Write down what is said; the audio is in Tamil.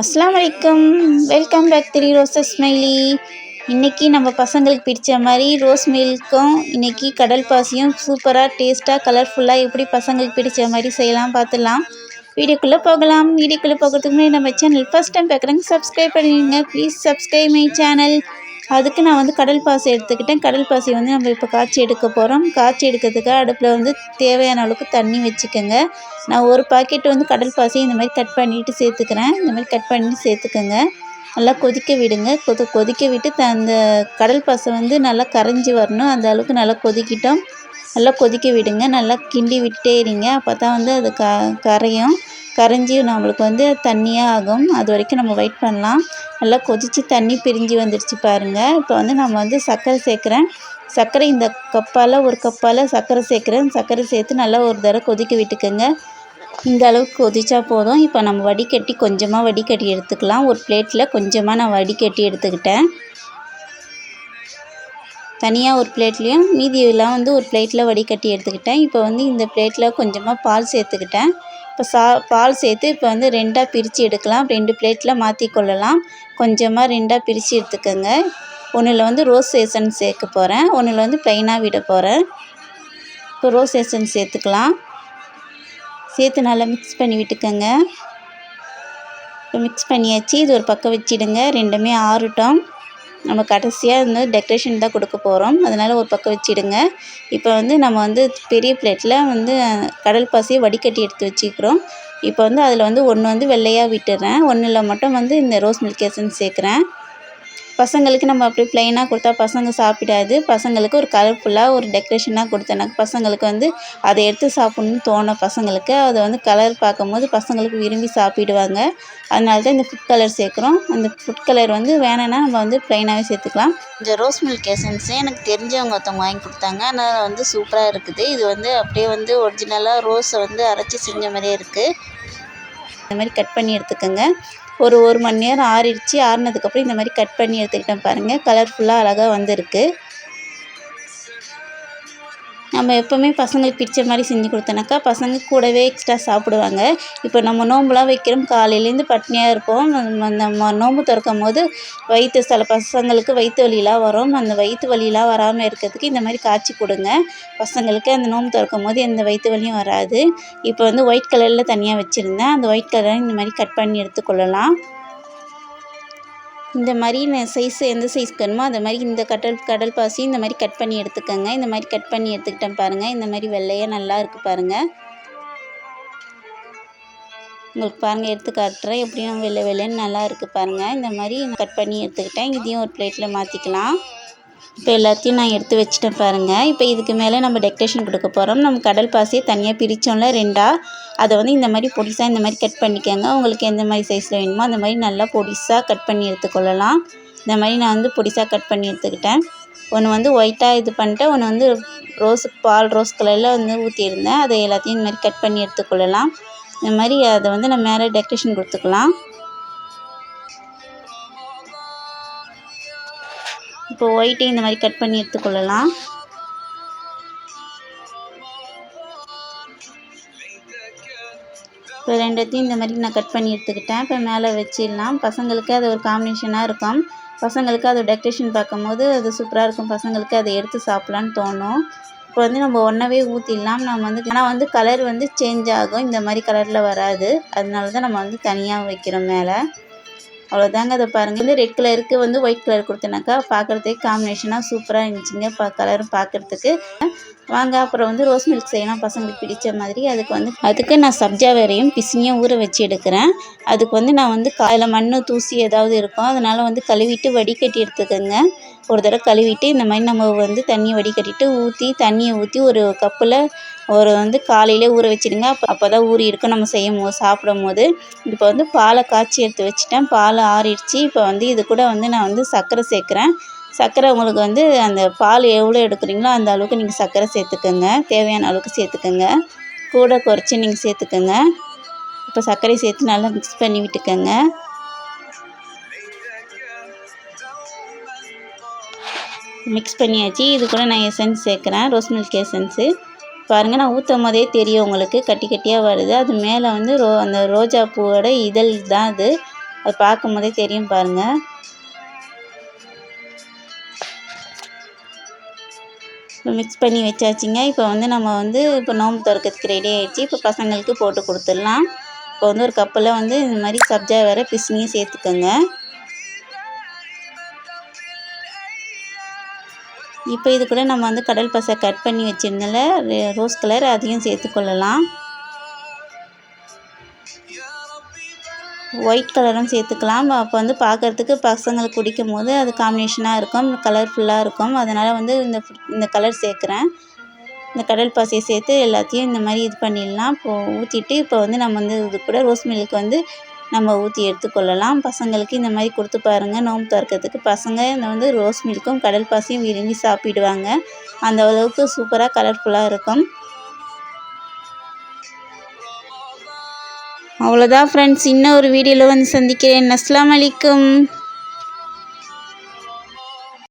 அஸ்ஸலாமு அலைக்கும். Welcome back three roses smiley. இன்றைக்கி நம்ம பசங்களுக்கு பிடிச்ச மாதிரி ரோஸ் மில்க்கும் இன்றைக்கி கடல் பாசியும் சூப்பராக டேஸ்ட்டாக கலர்ஃபுல்லாக எப்படி பசங்களுக்கு பிடிச்ச மாதிரி செய்யலாம் பார்த்துடலாம். வீடியோக்குள்ளே போகலாம். வீடியோக்குள்ளே போகிறதுக்கு முன்னாடி நம்ம சேனல் ஃபஸ்ட் டைம் பார்க்குறேங்க சப்ஸ்கிரைப் பண்ணிடுங்க. Please subscribe my channel. அதுக்கு நான் கடல் பாசி எடுத்துக்கிட்டேன். கடல் பாசி நம்ம இப்போ காய்ச்சி எடுக்க போகிறோம். காய்ச்சி எடுக்கிறதுக்கு அடுப்பில் தேவையான அளவுக்கு தண்ணி வச்சுக்கோங்க. நான் ஒரு பாக்கெட் கடல் பாசி இந்த மாதிரி கட் பண்ணிவிட்டு சேர்த்துக்கிறேன். இந்த மாதிரி கட் பண்ணிட்டு சேர்த்துக்கோங்க. நல்லா கொதிக்க விடுங்க. கொதிக்க விட்டு அந்த கடல் பாசி நல்லா கரைஞ்சி வரணும். அந்த அளவுக்கு நல்லா கொதிக்கிட்டோம். நல்லா கொதிக்க விடுங்க. நல்லா கிண்டி விட்டுட்டே இருங்க. அப்போ தான் அது கரையும். கரைஞ்சி நம்மளுக்கு தண்ணியாக ஆகும். அது வரைக்கும் நம்ம வெயிட் பண்ணலாம். நல்லா கொதித்து தண்ணி பிரிஞ்சு வந்துடுச்சு பாருங்கள். இப்போ நம்ம சர்க்கரை சேர்க்குறேன். சர்க்கரை இந்த கப்பால் ஒரு கப்பால் சர்க்கரை சேர்க்குறேன். சர்க்கரை சேர்த்து நல்லா ஒரு தடவை கொதிக்க விட்டுக்கோங்க. இந்த அளவுக்கு கொதிச்சா போதும். இப்போ நம்ம வடிகட்டி கொஞ்சமாக வடிகட்டி எடுத்துக்கலாம். ஒரு பிளேட்டில் கொஞ்சமாக நான் வடிகட்டி எடுத்துக்கிட்டேன். தனியாக ஒரு பிளேட்லேயும் மீதியெல்லாம் ஒரு பிளேட்டில் வடிகட்டி எடுத்துக்கிட்டேன். இப்போ இந்த பிளேட்டில் கொஞ்சமாக பால் சேர்த்துக்கிட்டேன். இப்போ பால் சேர்த்து இப்போ ரெண்டாக பிரித்து எடுக்கலாம். 2 பிளேட்டில் மாற்றிக்கொள்ளலாம். கொஞ்சமாக ரெண்டாக பிரித்து எடுத்துக்கோங்க. ஒன்றில் ரோஸ் எசன்ஸ் சேர்க்க போகிறேன். ஒன்றில் ப்ளைனாக விட போகிறேன். இப்போ ரோஸ் எசன்ஸ் சேர்த்துக்கலாம். சேர்த்து நல்லா மிக்ஸ் பண்ணி விட்டுக்கோங்க. இப்போ மிக்ஸ் பண்ணியாச்சு. இது ஒரு பக்கம் வச்சிடுங்க. ரெண்டுமே ஆறட்டும். நம்ம கடைசியாக டெக்கரேஷன் தான் கொடுக்க போகிறோம். அதனால் ஒரு பக்கம் வச்சிடுங்க. இப்போ நம்ம பெரிய பிளேட்டில் கடல் பாசியை வடிகட்டி எடுத்து வச்சுக்கிறோம். இப்போ அதில் ஒன்று வெள்ளையாக விட்டுறேன். ஒன்றில் மட்டும் இந்த ரோஸ் மில்க் எசன்ஸ் சேர்க்குறேன். பசங்களுக்கு நம்ம அப்படியே ப்ளைனாக கொடுத்தா பசங்க சாப்பிடாது. பசங்களுக்கு ஒரு கலர்ஃபுல்லாக ஒரு டெக்கரேஷனாக கொடுத்தேனாக்க பசங்களுக்கு அதை எடுத்து சாப்பிட்ணுன்னு தோணும். பசங்களுக்கு அதை கலர் பார்க்கும்போது பசங்களுக்கு விரும்பி சாப்பிடுவாங்க. அதனால தான் இந்த ஃபுட் கலர் சேர்க்குறோம். அந்த ஃபுட் கலர் வேணும்னா நம்ம ப்ளைனாகவே சேர்த்துக்கலாம். இந்த ரோஸ் மில்க் எசன்ஸு எனக்கு தெரிஞ்சவங்க ஒருத்தவங்க வாங்கி கொடுத்தாங்க. ஆனால் சூப்பராக இருக்குது. இது அப்படியே ஒரிஜினலாக ரோஸை அரைச்சி செஞ்ச மாதிரியே இருக்குது. இந்த மாதிரி கட் பண்ணி எடுத்துக்கோங்க. ஒரு மணி நேரம் ஆறிடுச்சு. ஆறினதுக்கப்புறம் இந்த மாதிரி கட் பண்ணி எடுத்துக்கிட்டேன் பாருங்கள். கலர்ஃபுல்லாக அழகாக வந்திருக்கு. நம்ம எப்போவுமே பசங்களுக்கு பிடிச்ச மாதிரி செஞ்சு கொடுத்தோன்னாக்கா பசங்க கூடவே எக்ஸ்ட்ரா சாப்பிடுவாங்க. இப்போ நம்ம நோம்புலாம் வைக்கிறோம். காலையிலேருந்து பட்னியாக இருப்போம். நம்ம நோம்பு திறக்கும் போது சில பசங்களுக்கு வயிற்று வலிலாம் வரும். அந்த வயிற்று வலிலாம் வராமல் இருக்கிறதுக்கு இந்த மாதிரி காய்ச்சி கொடுங்க. பசங்களுக்கு அந்த நோம்பு திறக்கும் போது எந்த வயிற்று வலியும் வராது. இப்போ ஒயிட் கலரில் தனியாக வச்சுருந்தேன். அந்த ஒயிட் கலரை இந்த மாதிரி கட் பண்ணி எடுத்துக்கொள்ளலாம். இந்த மாதிரி சைஸ் எந்த சைஸ்க்கு வேணுமோ அந்த மாதிரி இந்த கடல் பாசி இந்த மாதிரி கட் பண்ணி எடுத்துக்கோங்க. இந்த மாதிரி கட் பண்ணி எடுத்துக்கிட்டேன் பாருங்கள். இந்த மாதிரி வெள்ளையாக நல்லா இருக்குது பாருங்கள். உங்களுக்கு பாருங்கள் எடுத்து காட்டுறேன். எப்படியும் வெள்ளைன்னு நல்லா இருக்குது பாருங்கள். இந்த மாதிரி கட் பண்ணி எடுத்துக்கிட்டேன். இதையும் ஒரு பிளேட்டில் மாற்றிக்கலாம். இப்போ எல்லாத்தையும் நான் எடுத்து வச்சுட்டேன் பாருங்கள். இப்போ இதுக்கு மேலே நம்ம டெக்கரேஷன் கொடுக்க போகிறோம். நம்ம கடல் பாசியை தனியாக பிரித்தோம்ல ரெண்டாக, அதை இந்த மாதிரி பொடிசாக இந்த மாதிரி கட் பண்ணிக்கோங்க. உங்களுக்கு எந்த மாதிரி சைஸில் வேணுமோ அந்த மாதிரி நல்லா பொடிசாக கட் பண்ணி எடுத்துக்கொள்ளலாம். இந்த மாதிரி நான் பொடிசாக கட் பண்ணி எடுத்துக்கிட்டேன். ஒன்று ஒயிட்டாக இது பண்ணிட்டேன். ஒன்று பால் ரோஸ் கலரில் ஊற்றியிருந்தேன். அதை எல்லாத்தையும் இந்த மாதிரி கட் பண்ணி எடுத்துக்கொள்ளலாம். இந்த மாதிரி அதை நம்ம மேலே டெக்கரேஷன் கொடுத்துக்கலாம். இப்போ ஒயிட்டையும் இந்த மாதிரி கட் பண்ணி எடுத்துக்கொள்ளலாம். இப்போ ரெண்டத்தையும் இந்த மாதிரி நான் கட் பண்ணி எடுத்துக்கிட்டேன். இப்போ மேலே வச்சிடலாம். பசங்களுக்கு அது ஒரு காம்பினேஷனாக இருக்கும். பசங்களுக்கு அது டெக்கரேஷன் பார்க்கும்போது அது சூப்பராக இருக்கும். பசங்களுக்கு அதை எடுத்து சாப்பிட்லான்னு தோணும். இப்போ நம்ம ஒன்றாவே ஊற்றிடலாம். நம்ம ஆனால் கலர் சேஞ்ச் ஆகும். இந்த மாதிரி கலரில் வராது. அதனால தான் நம்ம தனியாக வைக்கிறோம் மேலே. அவ்வளோதாங்க. அதை பாருங்கள். ரெட் கலருக்கு ஒயிட் கலர் கொடுத்தனாக்கா பார்க்குறதுக்கு காம்பினேஷனாக சூப்பராக இருந்துச்சுங்க. கலரும் பார்க்குறதுக்கு. வாங்க அப்புறம் ரோஸ் மில்க் செய்யலாம் பசங்களுக்கு பிடிச்ச மாதிரி. அதுக்கு நான் சப்ஜா வேரையும் பிசினியும் ஊற வச்சு எடுக்கிறேன். அதுக்கு நான் அதில் மண் தூசி ஏதாவது இருக்கும். அதனால் கழுவிட்டு வடிகட்டி எடுத்துக்கோங்க. ஒரு தடவை கழுவிட்டு இந்த மாதிரி நம்ம தண்ணியை வடிகட்டிட்டு தண்ணியை ஊற்றி ஒரு கப்பில் காலையிலே ஊற வச்சுடுங்க. அப்போ தான் ஊறி இருக்கும் நம்ம சாப்பிடும் போது. இப்போ பாலை காய்ச்சி எடுத்து வச்சுட்டேன். பால் ஆறிடுச்சு. இப்போ இது கூட நான் சர்க்கரை சேர்க்குறேன். சர்க்கரை உங்களுக்கு அந்த பால் எவ்வளோ எடுக்கிறீங்களோ அந்த அளவுக்கு நீங்கள் சர்க்கரை சேர்த்துக்கோங்க. தேவையான அளவுக்கு சேர்த்துக்கோங்க. கூட குறைச்சி நீங்கள் சேர்த்துக்கோங்க. இப்போ சர்க்கரை சேர்த்து நல்லா மிக்ஸ் பண்ணி விட்டுக்கோங்க. மிக்ஸ் பண்ணியாச்சு. இது கூட நான் எசன்ஸ் சேர்க்குறேன். Rose milk essence. பாருங்கள், நான் ஊற்றும் போதே தெரியும் உங்களுக்கு கட்டி கட்டியாக வருது. அது மேலே அந்த ரோஜா பூவோட இதழ் தான் அது. அது பார்க்கும் போதே தெரியும் பாருங்கள். இப்போ மிக்ஸ் பண்ணி வச்சாச்சுங்க. இப்போ வந்து நம்ம வந்து இப்போ நோம்பு திறக்கிறதுக்கு ரெடி ஆகிடுச்சு. இப்போ பசங்களுக்கு போட்டு கொடுத்துடலாம். இப்போ வந்து ஒரு கப்பில் வந்து இந்த மாதிரி சப்ஜா வேறு பிஸ்னியும் சேர்த்துக்கோங்க. இப்போ இது கூட நம்ம வந்து கடல் பாசி கட் பண்ணி வச்சுருந்தோம்ல ரோஸ் கலர், அதையும் சேர்த்துக்கொள்ளலாம். ஒயிட் கலரும் சேர்த்துக்கலாம். அப்போ வந்து பார்க்குறதுக்கு பசங்களுக்கு குடிக்கும் போது அது காம்பினேஷனாக இருக்கும், கலர்ஃபுல்லாக இருக்கும். அதனால் வந்து இந்த கலர் சேர்க்குறேன். இந்த கடல் பாசியை சேர்த்து எல்லாத்தையும் இந்த மாதிரி இது பண்ணிடலாம். இப்போது ஊற்றிட்டு இப்போ வந்து நம்ம வந்து இது கூட ரோஸ் மில்க் வந்து நம்ம ஊற்றி எடுத்துக்கொள்ளலாம். பசங்களுக்கு இந்த மாதிரி கொடுத்து பாருங்கள். நோம்பு திறக்கிறதுக்கு பசங்க இந்த வந்து ரோஸ் மில்க்கும் கடல் பாசியும் விரும்பி சாப்பிடுவாங்க. அந்த அளவுக்கு சூப்பராக கலர்ஃபுல்லாக இருக்கும். அவ்வளோதான் ஃப்ரெண்ட்ஸ், இன்னும் ஒரு வீடியோவில் வந்து சந்திக்கிறேன். அஸ்ஸலாமு அலைக்கும்.